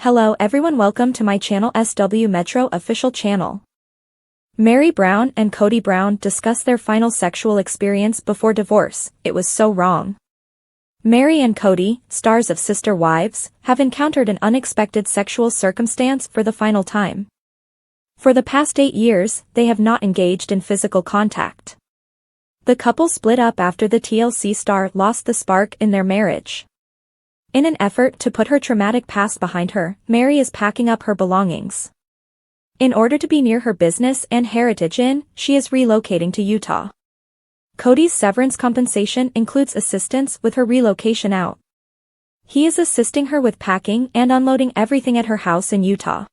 Hello everyone, welcome to my channel SW Metro official channel. Meri Brown and KODY Brown discuss their final sexual experience before divorce. It was so wrong. Meri and KODY, stars of Sister Wives, have encountered an unexpected sexual circumstance for the final time. For the past 8 years, they have not engaged in physical contact. The couple split up after the TLC star lost the spark in their marriage. In an effort to put her traumatic past behind her, Meri is packing up her belongings. In order to be near her business and heritage inn, she is relocating to Utah. KODY's severance compensation includes assistance with her relocation out. He is assisting her with packing and unloading everything at her house in Utah.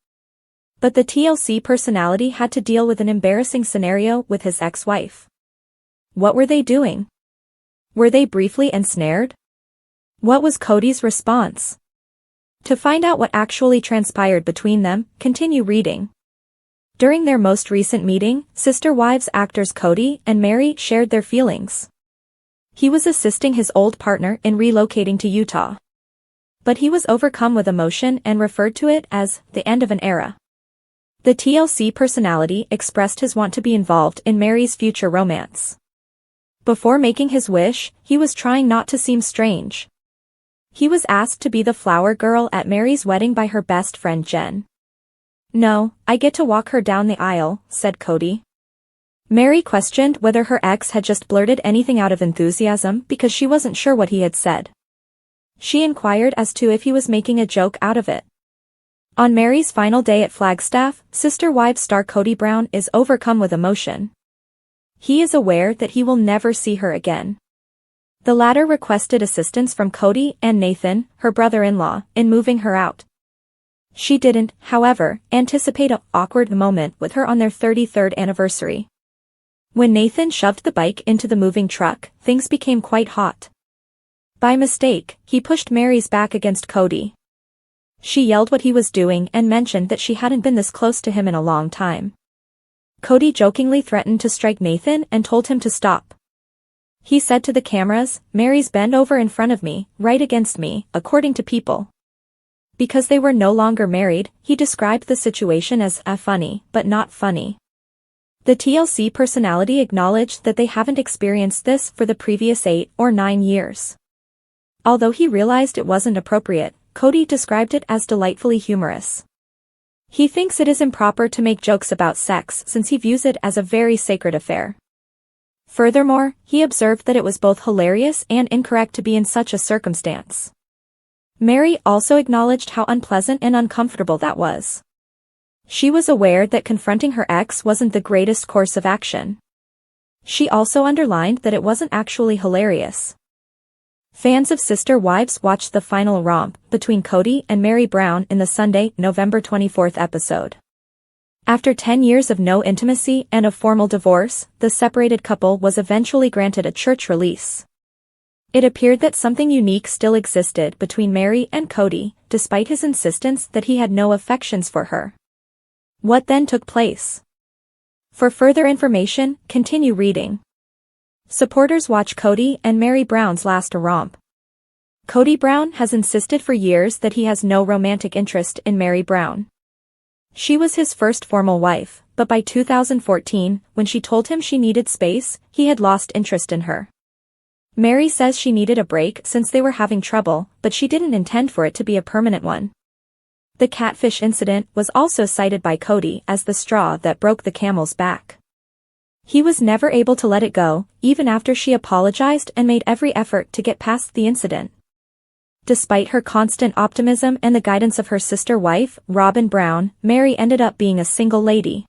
But the TLC personality had to deal with an embarrassing scenario with his ex-wife. What were they doing? Were they briefly ensnared? What was KODY's response? To find out what actually transpired between them, continue reading. During their most recent meeting, Sister Wives actors KODY and Meri shared their feelings. He was assisting his old partner in relocating to Utah. But he was overcome with emotion and referred to it as the end of an era. The TLC personality expressed his want to be involved in Meri's future romance. Before making his wish, he was trying not to seem strange. He was asked to be the flower girl at Meri's wedding by her best friend Jen. "No, I get to walk her down the aisle," said KODY. Meri questioned whether her ex had just blurted anything out of enthusiasm because she wasn't sure what he had said. She inquired as to if he was making a joke out of it. On Meri's final day at Flagstaff, Sister Wives star KODY Brown is overcome with emotion. He is aware that he will never see her again. The latter requested assistance from KODY and Nathan, her brother-in-law, in moving her out. She didn't, however, anticipate an awkward moment with her on their 33rd anniversary. When Nathan shoved the bike into the moving truck, things became quite hot. By mistake, he pushed Meri's back against KODY. She yelled what he was doing and mentioned that she hadn't been this close to him in a long time. KODY jokingly threatened to strike Nathan and told him to stop. He said to the cameras, "Meri's bend over in front of me, right against me," according to People. Because they were no longer married, he described the situation as funny, but not funny. The TLC personality acknowledged that they haven't experienced this for the previous 8 or 9 years. Although he realized it wasn't appropriate, KODY described it as delightfully humorous. He thinks it is improper to make jokes about sex since he views it as a very sacred affair. Furthermore, he observed that it was both hilarious and incorrect to be in such a circumstance. Meri also acknowledged how unpleasant and uncomfortable that was. She was aware that confronting her ex wasn't the greatest course of action. She also underlined that it wasn't actually hilarious. Fans of Sister Wives watched the final romp between KODY and Meri Brown in the Sunday, November 24th episode. After 10 years of no intimacy and a formal divorce, the separated couple was eventually granted a church release. It appeared that something unique still existed between Meri and KODY, despite his insistence that he had no affections for her. What then took place? For further information, continue reading. Supporters watch KODY and Meri Brown's last romp. KODY Brown has insisted for years that he has no romantic interest in Meri Brown. She was his first formal wife, but by 2014, when she told him she needed space, he had lost interest in her. Meri says she needed a break since they were having trouble, but she didn't intend for it to be a permanent one. The catfish incident was also cited by KODY as the straw that broke the camel's back. He was never able to let it go, even after she apologized and made every effort to get past the incident. Despite her constant optimism and the guidance of her sister wife, Robyn Brown, Meri ended up being a single lady.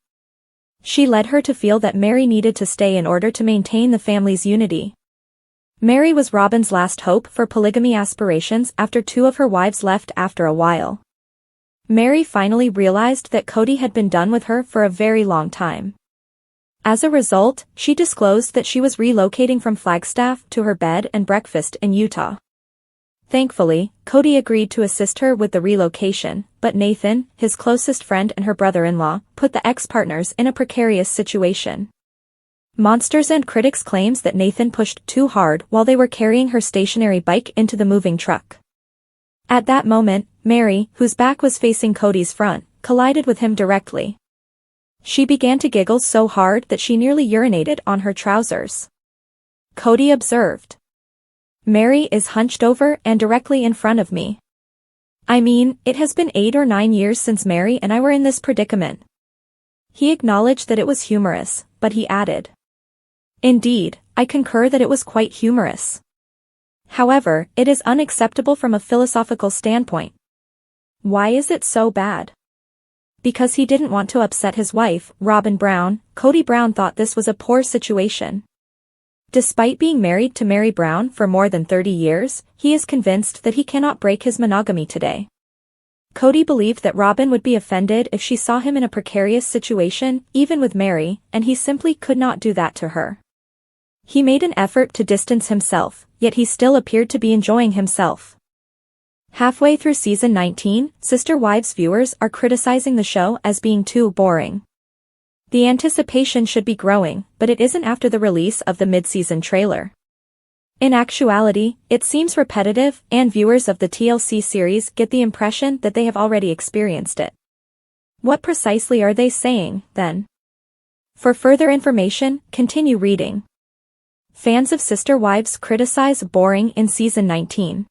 She led her to feel that Meri needed to stay in order to maintain the family's unity. Meri was Robyn's last hope for polygamy aspirations after 2 of her wives left after a while. Meri finally realized that KODY had been done with her for a very long time. As a result, she disclosed that she was relocating from Flagstaff to her bed and breakfast in Utah. Thankfully, KODY agreed to assist her with the relocation, but Nathan, his closest friend and her brother-in-law, put the ex-partners in a precarious situation. Monsters and Critics claims that Nathan pushed too hard while they were carrying her stationary bike into the moving truck. At that moment, Mary, whose back was facing Kody's front, collided with him directly. She began to giggle so hard that she nearly urinated on her trousers. Kody observed. Mary is hunched over and directly in front of me. I mean, it has been 8 or 9 years since Mary and I were in this predicament. He acknowledged that it was humorous, but he added. Indeed, I concur that it was quite humorous. However, it is unacceptable from a philosophical standpoint. Why is it so bad? Because he didn't want to upset his wife, Robyn Brown. Kody Brown thought this was a poor situation. Despite being married to Mary Brown for more than 30 years, he is convinced that he cannot break his monogamy today. Kody believed that Robyn would be offended if she saw him in a precarious situation, even with Mary, and he simply could not do that to her. He made an effort to distance himself, yet he still appeared to be enjoying himself. Halfway through season 19, Sister Wives viewers are criticizing the show as being too boring. The anticipation should be growing, but it isn't after the release of the mid-season trailer. In actuality, it seems repetitive, and viewers of the TLC series get the impression that they have already experienced it. What precisely are they saying, then? For further information, continue reading. Fans of Sister Wives criticize boring in season 19.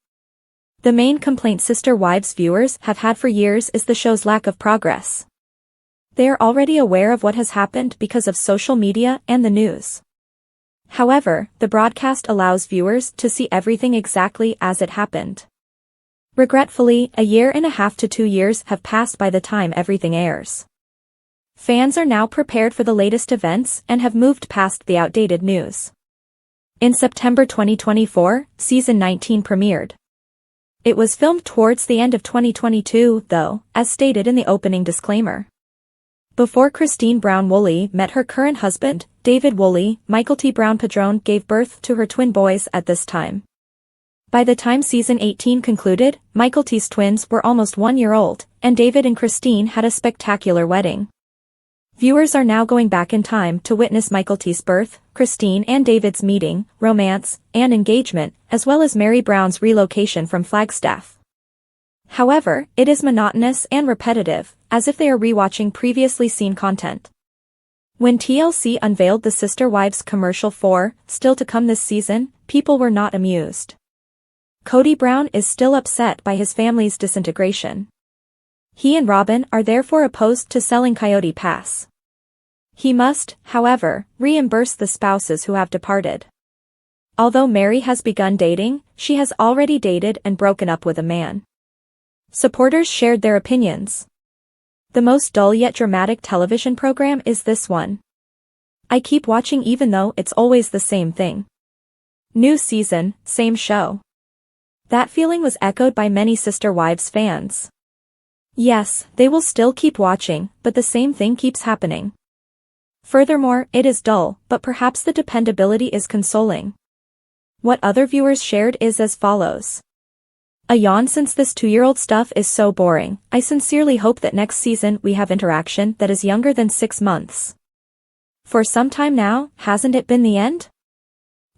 The main complaint Sister Wives viewers have had for years is the show's lack of progress. They are already aware of what has happened because of social media and the news. However, the broadcast allows viewers to see everything exactly as it happened. Regretfully, 1.5 to 2 years have passed by the time everything airs. Fans are now prepared for the latest events and have moved past the outdated news. In September 2024, season 19 premiered. It was filmed towards the end of 2022, though, as stated in the opening disclaimer. Before Christine Brown Woolley met her current husband, David Woolley, Michael T. Brown Padron gave birth to her twin boys at this time. By the time season 18 concluded, Michael T.'s twins were almost 1 year old, and David and Christine had a spectacular wedding. Viewers are now going back in time to witness Michael T.'s birth, Christine and David's meeting, romance, and engagement, as well as Mary Brown's relocation from Flagstaff. However, it is monotonous and repetitive, as if they are rewatching previously seen content. When TLC unveiled the Sister Wives commercial for Still to Come this season, people were not amused. Kody Brown is still upset by his family's disintegration. He and Robyn are therefore opposed to selling KODY Pass. He must, however, reimburse the spouses who have departed. Although Mary has begun dating, she has already dated and broken up with a man. Supporters shared their opinions. The most dull yet dramatic television program is this one. I keep watching even though it's always the same thing. New season, same show. That feeling was echoed by many Sister Wives fans. Yes, they will still keep watching, but the same thing keeps happening. Furthermore, it is dull, but perhaps the dependability is consoling. What other viewers shared is as follows. A yawn since this 2-year-old stuff is so boring. I sincerely hope that next season we have interaction that is younger than 6 months. For some time now, hasn't it been the end?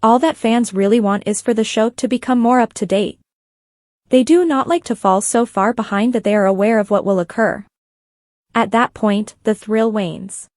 All that fans really want is for the show to become more up to date. They do not like to fall so far behind that they are aware of what will occur. At that point, the thrill wanes.